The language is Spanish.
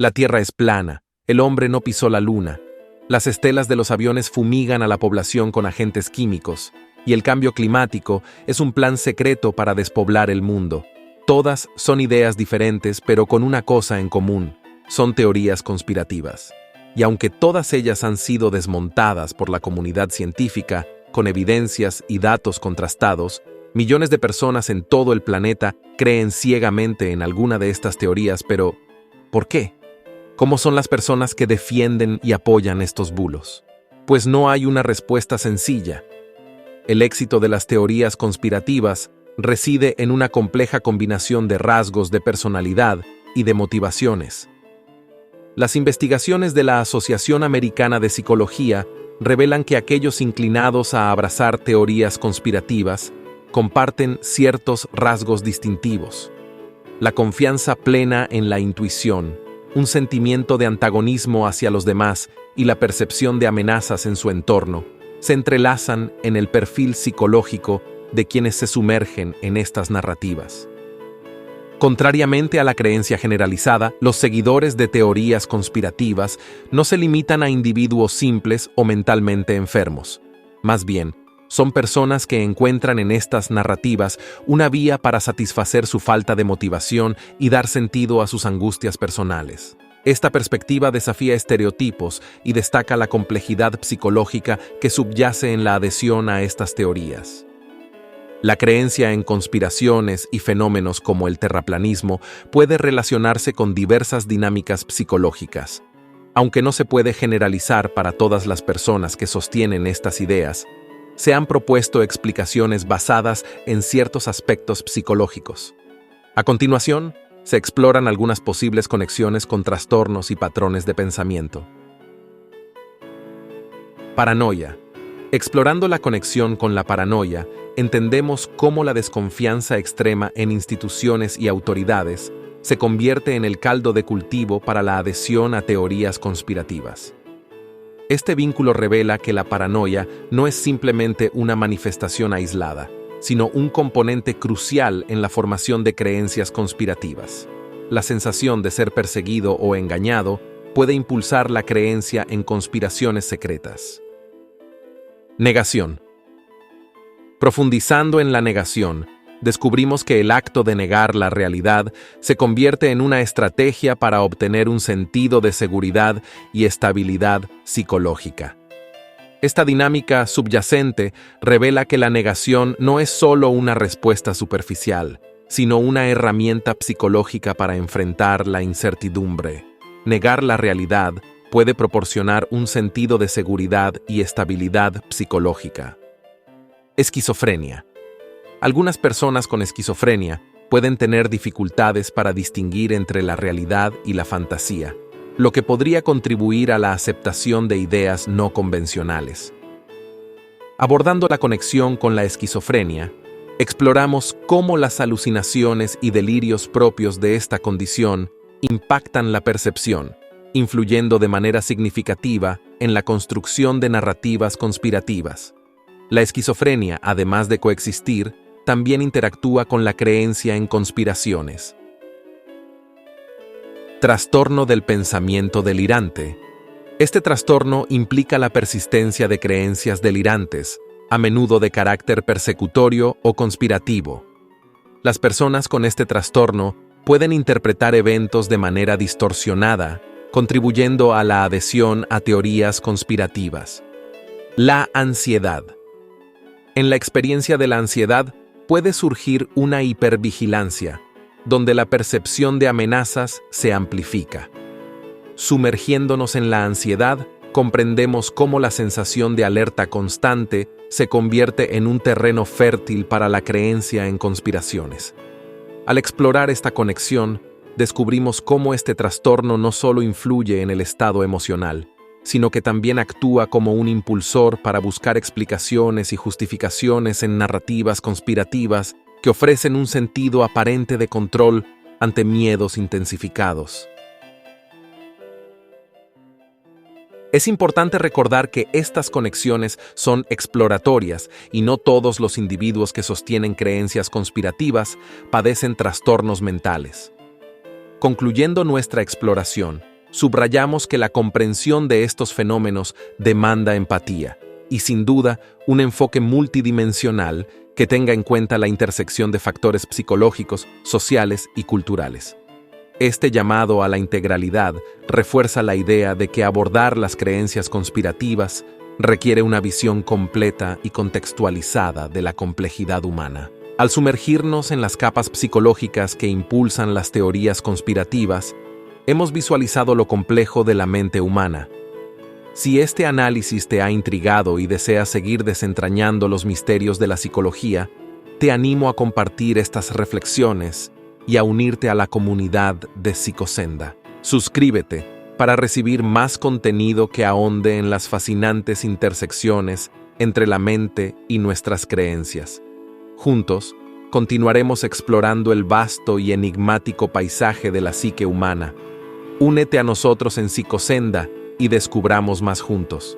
La Tierra es plana, el hombre no pisó la luna, las estelas de los aviones fumigan a la población con agentes químicos, y el cambio climático es un plan secreto para despoblar el mundo. Todas son ideas diferentes, pero con una cosa en común: son teorías conspirativas. Y aunque todas ellas han sido desmontadas por la comunidad científica, con evidencias y datos contrastados, millones de personas en todo el planeta creen ciegamente en alguna de estas teorías, pero ¿por qué? ¿Cómo son las personas que defienden y apoyan estos bulos? Pues no hay una respuesta sencilla. El éxito de las teorías conspirativas reside en una compleja combinación de rasgos de personalidad y de motivaciones. Las investigaciones de la Asociación Americana de Psicología revelan que aquellos inclinados a abrazar teorías conspirativas comparten ciertos rasgos distintivos: la confianza plena en la intuición, un sentimiento de antagonismo hacia los demás y la percepción de amenazas en su entorno se entrelazan en el perfil psicológico de quienes se sumergen en estas narrativas. Contrariamente a la creencia generalizada, los seguidores de teorías conspirativas no se limitan a individuos simples o mentalmente enfermos. Más bien, son personas que encuentran en estas narrativas una vía para satisfacer su falta de motivación y dar sentido a sus angustias personales. Esta perspectiva desafía estereotipos y destaca la complejidad psicológica que subyace en la adhesión a estas teorías. La creencia en conspiraciones y fenómenos como el terraplanismo puede relacionarse con diversas dinámicas psicológicas. Aunque no se puede generalizar para todas las personas que sostienen estas ideas, se han propuesto explicaciones basadas en ciertos aspectos psicológicos. A continuación, se exploran algunas posibles conexiones con trastornos y patrones de pensamiento. Paranoia. Explorando la conexión con la paranoia, entendemos cómo la desconfianza extrema en instituciones y autoridades se convierte en el caldo de cultivo para la adhesión a teorías conspirativas. Este vínculo revela que la paranoia no es simplemente una manifestación aislada, sino un componente crucial en la formación de creencias conspirativas. La sensación de ser perseguido o engañado puede impulsar la creencia en conspiraciones secretas. Negación. Profundizando en la negación, descubrimos que el acto de negar la realidad se convierte en una estrategia para obtener un sentido de seguridad y estabilidad psicológica. Esta dinámica subyacente revela que la negación no es solo una respuesta superficial, sino una herramienta psicológica para enfrentar la incertidumbre. Negar la realidad puede proporcionar un sentido de seguridad y estabilidad psicológica. Esquizofrenia. Algunas personas con esquizofrenia pueden tener dificultades para distinguir entre la realidad y la fantasía, lo que podría contribuir a la aceptación de ideas no convencionales. Abordando la conexión con la esquizofrenia, exploramos cómo las alucinaciones y delirios propios de esta condición impactan la percepción, influyendo de manera significativa en la construcción de narrativas conspirativas. La esquizofrenia, además de coexistir, también interactúa con la creencia en conspiraciones. Trastorno del pensamiento delirante. Este trastorno implica la persistencia de creencias delirantes, a menudo de carácter persecutorio o conspirativo. Las personas con este trastorno pueden interpretar eventos de manera distorsionada, contribuyendo a la adhesión a teorías conspirativas. La ansiedad. En la experiencia de la ansiedad puede surgir una hipervigilancia, donde la percepción de amenazas se amplifica. Sumergiéndonos en la ansiedad, comprendemos cómo la sensación de alerta constante se convierte en un terreno fértil para la creencia en conspiraciones. Al explorar esta conexión, descubrimos cómo este trastorno no solo influye en el estado emocional, sino que también actúa como un impulsor para buscar explicaciones y justificaciones en narrativas conspirativas que ofrecen un sentido aparente de control ante miedos intensificados. Es importante recordar que estas conexiones son exploratorias y no todos los individuos que sostienen creencias conspirativas padecen trastornos mentales. Concluyendo nuestra exploración, Subrayamos que la comprensión de estos fenómenos demanda empatía y, sin duda, un enfoque multidimensional que tenga en cuenta la intersección de factores psicológicos, sociales y culturales. Este llamado a la integralidad refuerza la idea de que abordar las creencias conspirativas requiere una visión completa y contextualizada de la complejidad humana. Al sumergirnos en las capas psicológicas que impulsan las teorías conspirativas, hemos visualizado lo complejo de la mente humana. Si este análisis te ha intrigado y deseas seguir desentrañando los misterios de la psicología, te animo a compartir estas reflexiones y a unirte a la comunidad de Psicosenda. Suscríbete para recibir más contenido que ahonde en las fascinantes intersecciones entre la mente y nuestras creencias. Juntos, continuaremos explorando el vasto y enigmático paisaje de la psique humana. Únete a nosotros en Psicosenda y descubramos más juntos.